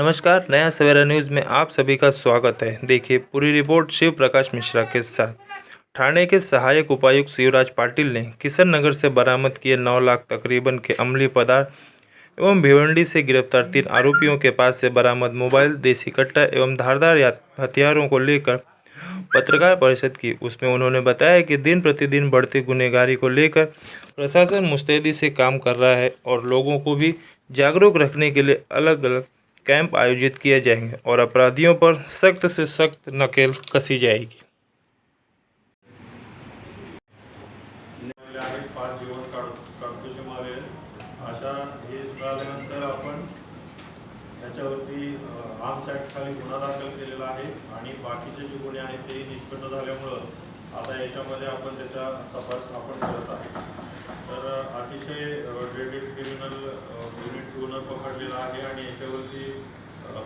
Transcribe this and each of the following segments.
नमस्कार, नया सवेरा न्यूज़ में आप सभी का स्वागत है। देखिए पूरी रिपोर्ट शिव प्रकाश मिश्रा के साथ। ठाणे के सहायक उपायुक्त शिवराज पाटिल ने किशन नगर से बरामद किए 9 लाख तकरीबन के अम्लीय पदार्थ एवं भिवंडी से गिरफ्तार 3 आरोपियों के पास से बरामद मोबाइल, देसी कट्टा एवं धारदार हथियारों को लेकर पत्रकार परिषद की। उसमें उन्होंने बताया कि दिन प्रतिदिन बढ़ती गुनहगारी को लेकर प्रशासन मुस्तैदी से काम कर रहा है और लोगों को भी जागरूक रखने के लिए अलग अलग कैंप आयोजित किए जाएंगे और अपराधियों पर सख्त से सख्त नकेल कसी जाएगी। पाच जीवन काढूशे मारेल अशा हे कळाल्यानंतर आपण याच्यावरती आर्म्स ॲक्ट खाली गुन्हा दाखल केलेला आहे आणि बाकीचे जे गुन्हे आहेत ते निष्पन्न झाल्यामुळं आता याच्यामध्ये आपण त्याचा तपास आपण करत आहे। तर अतिशय ड्रेडेड क्रिमिनल यूनिट 2 पकडलेला आहे आणि याच्यावरती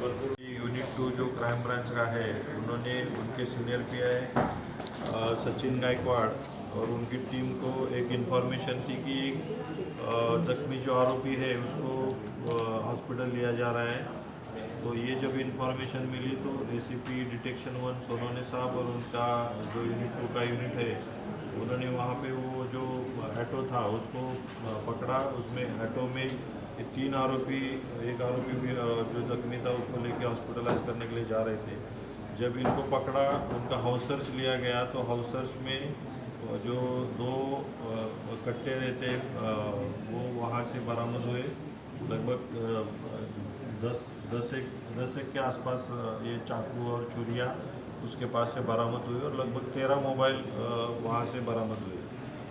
भरपूर यूनिट 2 जो क्राइम ब्रांच का है उन्होंने उनके सीनियर PI सचिन गायकवाड़ और उनकी टीम को एक इन्फॉर्मेशन थी कि जख्मी जो आरोपी है उसको हॉस्पिटल लिया जा रहा है। तो ये जब इन्फॉर्मेशन मिली तो ACP डिटेक्शन 1 सोनोने साहब और उनका जो यूनिट 2 का यूनिट है उन्होंने वहाँ पे वो जो ऑटो था उसको पकड़ा। उसमें ऑटो में 3 आरोपी, एक आरोपी भी जो जख्मी था उसको लेके हॉस्पिटलाइज करने के लिए जा रहे थे। जब इनको पकड़ा उनका हाउस सर्च लिया गया तो हाउस सर्च में जो 2 कट्टे रहते वो वहाँ से बरामद हुए। लगभग 10 एक के आसपास ये चाकू और चूड़ियाँ उसके पास से बरामद हुई और लगभग 13 मोबाइल वहाँ से बरामद हुए।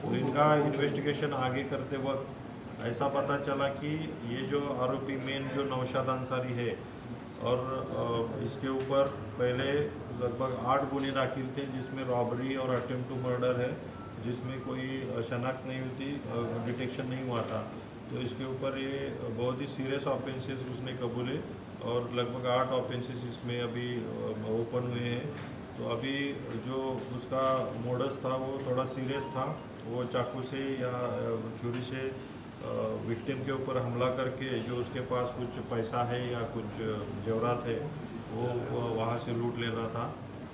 तो इनका इन्वेस्टिगेशन आगे करते वक्त ऐसा पता चला कि ये जो आरोपी मेन जो नौशाद अंसारी है और इसके ऊपर पहले लगभग 8 गुने दाखिल थे जिसमें रॉबरी और अटेम्प्ट टू मर्डर है, जिसमें कोई शनाख्त नहीं हुई थी, डिटेक्शन नहीं हुआ था। तो इसके ऊपर ये बहुत ही सीरियस ऑफेंसेस उसने कबूले और लगभग 8 ऑफेंसेस इसमें अभी ओपन हुए हैं। तो अभी जो उसका मोडस था वो थोड़ा सीरियस था। वो चाकू से या छुरी से विक्टिम के ऊपर हमला करके जो उसके पास कुछ पैसा है या कुछ जेवरात है वो वहाँ से लूट ले रहा था।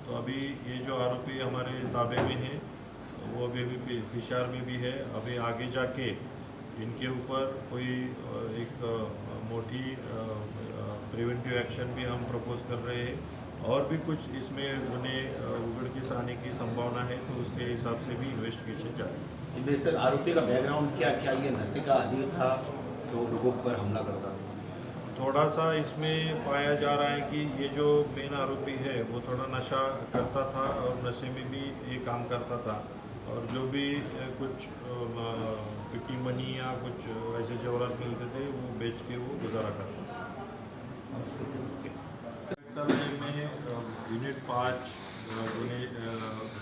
तो अभी ये जो आरोपी हमारे ताबे में है वो अभी भी फिशार में भी है। अभी आगे जाके इनके ऊपर कोई एक मोटी प्रिवेंटिव एक्शन भी हम प्रपोज कर रहे हैं और भी कुछ इसमें उन्हें उगड़ के आने की संभावना है तो उसके हिसाब से भी इन्वेस्टिगेशन जारी है। सर आरोपी का बैकग्राउंड क्या ये नशे का आदी था तो लोगों पर हमला करता था? थोड़ा सा इसमें पाया जा रहा है कि ये जो मेन आरोपी है वो थोड़ा नशा करता था और नशे में भी ये काम करता था और जो भी कुछ पिटी मनी या कुछ ऐसे जवाहरात मिलते थे वो बेच के वो गुजारा करता था। सेक्टर में यूनिट 5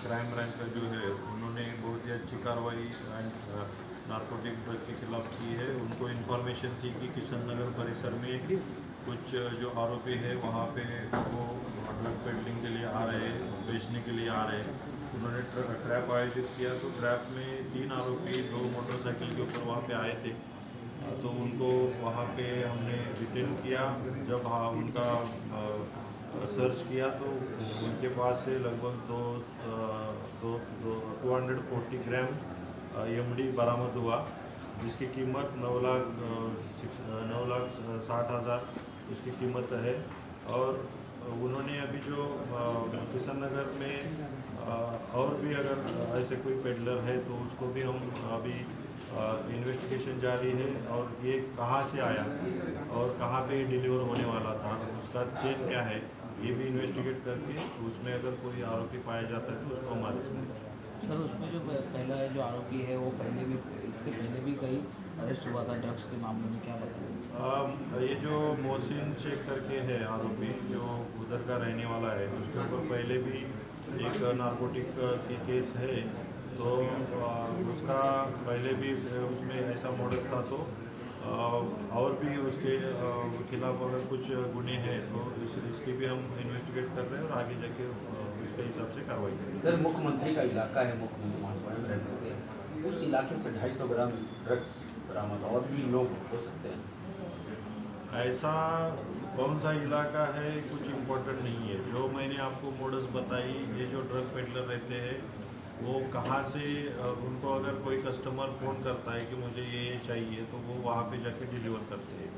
क्राइम ब्रांच का जो है उन्होंने बहुत ही अच्छी कार्रवाई नार्कोटिक ड्रग के खिलाफ की है। उनको इन्फॉर्मेशन थी कि किशन नगर परिसर में कुछ जो आरोपी है वहाँ पे वो ड्रग पेडलिंग के लिए आ रहे हैं, बेचने के लिए आ रहे हैं। उन्होंने ट्रैप आयोजित किया तो ट्रैप में 3 आरोपी 2 मोटरसाइकिल के ऊपर वहाँ पे आए थे। तो उनको वहाँ पे हमने डिटेन किया। जब उनका सर्च किया तो उनके पास से लगभग 240 ग्राम MD बरामद हुआ जिसकी कीमत 9,60,000 उसकी कीमत है। और उन्होंने अभी जो किशन नगर में और भी अगर ऐसे कोई पेडलर है तो उसको भी हम अभी इन्वेस्टिगेशन जारी है और ये कहाँ से आया और कहाँ पे डिलीवर होने वाला था, उसका चेन क्या है, ये भी इन्वेस्टिगेट करके उसमें अगर कोई आरोपी पाया जाता है तो उसको हम अरेस्ट करेंगे। सर उसमें जो पहला जो आरोपी है वो इसके पहले भी कई अरेस्ट हुआ था ड्रग्स के मामले में, क्या बताएं? ये जो मोहसिन शेख करके है आरोपी जो उधर का रहने वाला है उसके ऊपर पहले भी एक नारकोटिक की केस है। तो उसका पहले भी उसमें ऐसा मॉडस था तो और भी उसके खिलाफ अगर कुछ गुने हैं तो इसकी भी हम इन्वेस्टिगेट कर रहे हैं और आगे जाके उसके हिसाब से कार्रवाई करेंगे। सर मुख्यमंत्री का इलाका है, मुख्यमंत्री महासभा में रह सकते हैं, उस इलाके से 250 ग्राम ड्रग्स बरामद और भी लोग हो सकते हैं? ऐसा कौन सा इलाका है कुछ इम्पोर्टेंट नहीं है। जो मैंने आपको मोडस बताई, ये जो ड्रग पेडलर रहते हैं वो कहाँ से उनको अगर कोई कस्टमर फ़ोन करता है कि मुझे ये चाहिए तो वो वहाँ पे जाके डिलीवर करते हैं।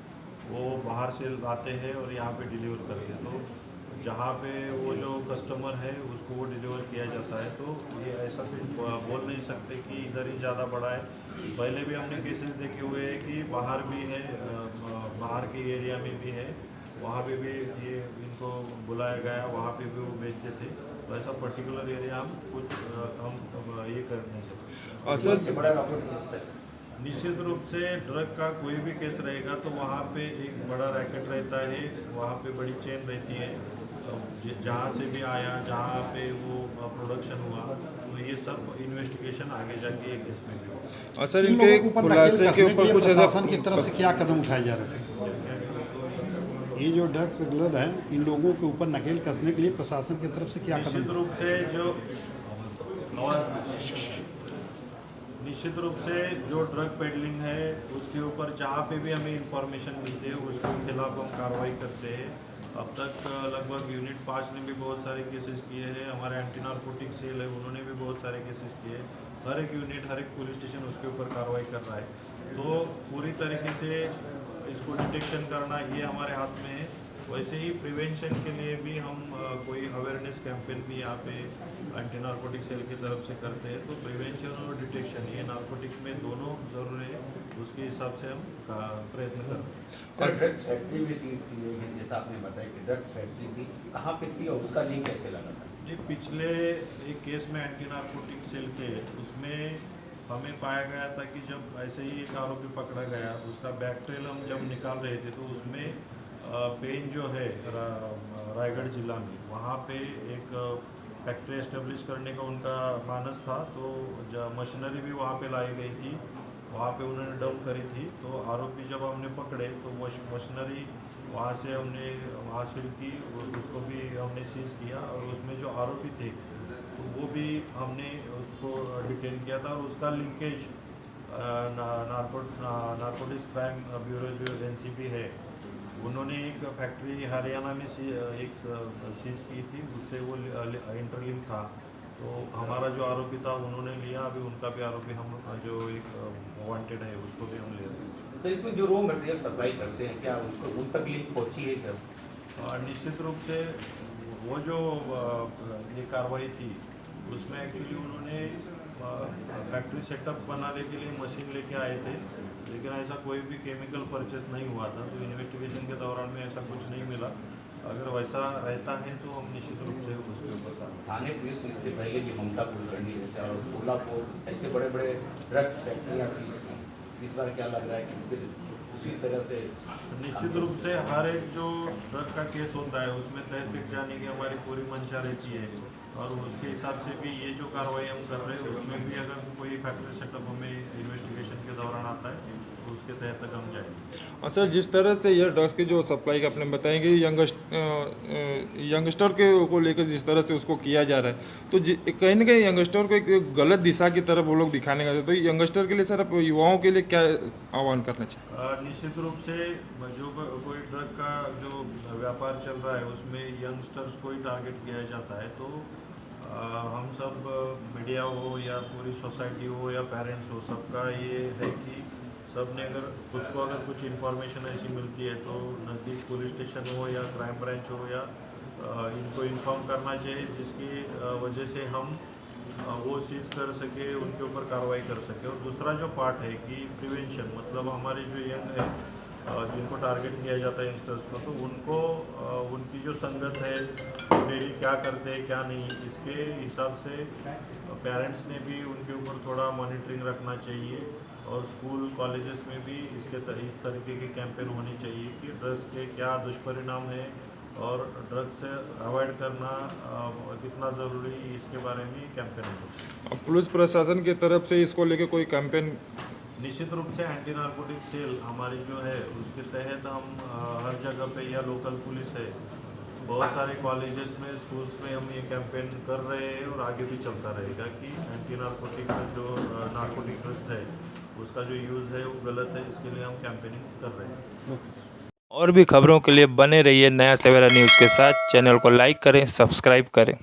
वो बाहर से लाते हैं और यहाँ पे डिलीवर करते हैं। तो जहाँ पे वो जो कस्टमर है उसको वो डिलीवर किया जाता है। तो ये ऐसा कुछ बोल नहीं सकते कि इधर ही ज़्यादा बड़ा है। पहले भी हमने केसेस देखे हुए हैं कि बाहर भी है, बाहर के एरिया में भी है, वहाँ पे भी ये इनको बुलाया गया, वहाँ पे भी वो बेचते थे। तो ऐसा पर्टिकुलर एरिया हम कुछ हम ये कर नहीं सकते। और सर सबसे बड़ा रॉकेट हो सकता है। निश्चित रूप से ड्रग का कोई भी केस रहेगा तो वहाँ पे एक बड़ा रैकेट रहता है, वहाँ पे बड़ी चेन रहती है। जहाँ से भी आया, जहाँ पे वो प्रोडक्शन हुआ, तो ये सब इन्वेस्टिगेशन आगे जाके ये केस में भी होगा। और सर इन इनके लोगों को ऊपर खुलासे नकेल के कसने के ऊपर लिए कुछ ऐसा प्रशासन की तरफ से क्या कदम उठाए जा रहे थे? ये जो ड्रग पेडलर है, इन लोगों के ऊपर नकेल कसने के लिए प्रशासन की तरफ से क्या निश्चित कदम? रूप से निश्चित रूप से जो ड्रग पेडलिंग है उसके ऊपर जहाँ पे भी हमें इंफॉर्मेशन मिलती है उसके खिलाफ हम कार्रवाई करते हैं। अब तक लगभग यूनिट 5 ने भी बहुत सारे केसेस किए हैं। हमारे एंटी नार्कोटिक सेल है, उन्होंने भी बहुत सारे केसेस किए हैं। हर एक यूनिट, हर एक पुलिस स्टेशन उसके ऊपर कार्रवाई कर रहा है। तो पूरी तरीके से इसको डिटेक्शन करना ये हमारे हाथ में है। वैसे ही प्रिवेंशन के लिए भी हम कोई अवेयरनेस कैंपेन भी यहाँ पे एंटी नार्कोटिक सेल की तरफ से करते हैं। तो प्रिवेंशन और डिटेक्शन ये नार्कोटिक में दोनों जरूरी है, उसके हिसाब से हम प्रयत्न करते हैं। सर ड्रग्स फैक्ट्री भी सील की गई है, जैसा आपने बताया कि ड्रग्स फैक्ट्री थी, कहाँ पे थी और उसका लिंक कैसे लगा था? जी, पिछले एक केस में एंटी नार्कोटिक सेल के उसमें हमें पाया गया था कि जब ऐसे ही एक आरोपी पकड़ा गया, उसका बैक ट्रेल हम जब निकाल रहे थे तो उसमें पेन जो है रायगढ़ जिला में, वहाँ पे एक फैक्ट्री एस्टेब्लिश करने का उनका मानस था। तो मशीनरी भी वहाँ पे लाई गई थी, वहाँ पे उन्होंने डंप करी थी। तो आरोपी जब हमने पकड़े तो वो मशीनरी वहाँ से हमने हासिल की, उसको भी हमने सीज किया और उसमें जो आरोपी थे तो वो भी हमने उसको डिटेन किया था। और उसका लिंकेज नार्कोटिक्स क्राइम ब्यूरो जो एनसीबी है, उन्होंने एक फैक्ट्री हरियाणा में एक सीज की थी, उससे वो इंटरलिंक था। तो हमारा जो आरोपी था उन्होंने लिया, अभी उनका भी आरोपी हम जो एक वांटेड है उसको भी हम ले रहे हैं। सर इसमें जो रॉ मटेरियल सप्लाई करते हैं, क्या उनको उन तक लिंक पहुँची है क्या? निश्चित रूप से वो जो ये कार्रवाई थी उसमें एक्चुअली उन्होंने फैक्ट्री सेटअप बनाने के लिए मशीन लेके आए थे, लेकिन ऐसा कोई भी केमिकल परचेस नहीं हुआ था। तो इन्वेस्टिगेशन के दौरान में ऐसा कुछ नहीं मिला। अगर वैसा रहता है तो हम निश्चित रूप से उसके ऊपर कार्रवाई। थाने पुलिस ने इससे पहले कि ममता कुलकर्णी जैसे और सोलापुर ऐसे बड़े बड़े ड्रग्स फैक्ट्रियाँ सीज की, इस बार क्या लग रहा है कि फिर उसी तरह से? निश्चित रूप से हर एक जो ड्रग का केस होता है उसमें तह तक जाने की हमारी पूरी मंशा रहती है। और उसके हिसाब से भी ये जो कार्रवाई हम कर रहे हैं उसमें भी अगर कोई फैक्ट्री सेटअप हमें इन्वेस्टिगेशन के दौरान आता है तो उसके तहत तक हम जाएंगे। और सर जिस तरह से ये ड्रग्स की जो सप्लाई का आपने बताएंगे यंगस्टर के को लेकर जिस तरह से उसको किया जा रहा है, तो कहीं ना कहीं यंगस्टर को एक गलत दिशा की तरफ वो लोग दिखाने का, तो यंगस्टर के लिए सर आप युवाओं के लिए क्या आह्वान करना चाहिए? निश्चित रूप से जो कोई ड्रग का जो व्यापार चल रहा है उसमें यंगस्टर्स को ही टारगेट किया जाता है। तो हम सब मीडिया हो या पूरी सोसाइटी हो या पेरेंट्स हो, सबका ये है कि सब ने अगर खुद को अगर कुछ इन्फॉर्मेशन ऐसी मिलती है तो नज़दीक पुलिस स्टेशन हो या क्राइम ब्रांच हो या इनको इन्फॉर्म करना चाहिए, जिसकी वजह से हम वो सीज कर सके, उनके ऊपर कार्रवाई कर सके। और दूसरा जो पार्ट है कि प्रिवेंशन, मतलब हमारे जो यंग है जिनको टारगेट किया जाता है यंगस्टर्स को, तो उनको उनकी जो संगत है डेली क्या करते हैं क्या नहीं, इसके हिसाब से पेरेंट्स ने भी उनके ऊपर थोड़ा मॉनिटरिंग रखना चाहिए। और स्कूल कॉलेजेस में भी इस तरीके के कैंपेन होने चाहिए कि ड्रग्स के क्या दुष्परिणाम है और ड्रग्स से अवॉइड करना कितना ज़रूरी, इसके बारे में कैंपेन होना चाहिए। पुलिस प्रशासन की तरफ से इसको लेकर कोई कैंपेन? निश्चित रूप से एंटी नार्कोटिक सेल हमारी जो है उसके तहत हम हर जगह पे या लोकल पुलिस है, बहुत सारे कॉलेजेस में, स्कूल्स में हम ये कैंपेन कर रहे हैं और आगे भी चलता रहेगा कि एंटी नार्कोटिक जो नार्कोटिक ड्रग्स है उसका जो यूज़ है वो गलत है, इसके लिए हम कैंपेनिंग कर रहे हैं। और भी खबरों के लिए बने रहिए नया सवेरा न्यूज़ के साथ। चैनल को लाइक करें, सब्सक्राइब करें।